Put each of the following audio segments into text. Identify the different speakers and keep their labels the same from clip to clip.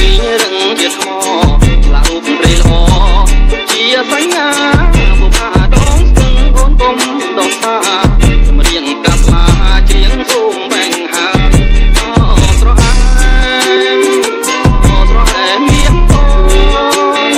Speaker 1: រីរឹងជាថ្មឡារូបព្រៃល្អជាសញ្ញាបុផាដងស្ទឹងកូនគុំដងតាចម្រៀងកាស្លាច្រៀងសូមបែងហើស្រអែមស្រអែមមានបង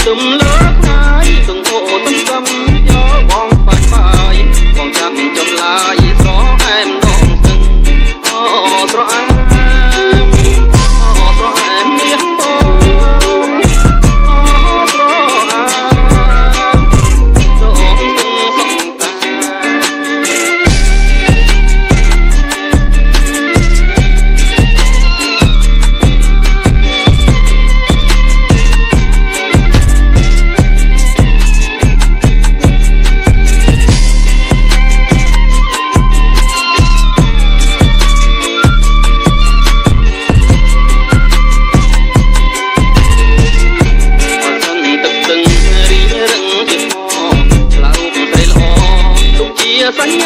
Speaker 1: ទុំលើហើយទាំងហូរទាំងកំយកបងបាច់បាយបងចាំចំឡាយស្រអែមដងស្ទឹងស្រអែមស្រអែមមាសបងស្រអែមដងស្ទឹងសង្កាសញ្ញា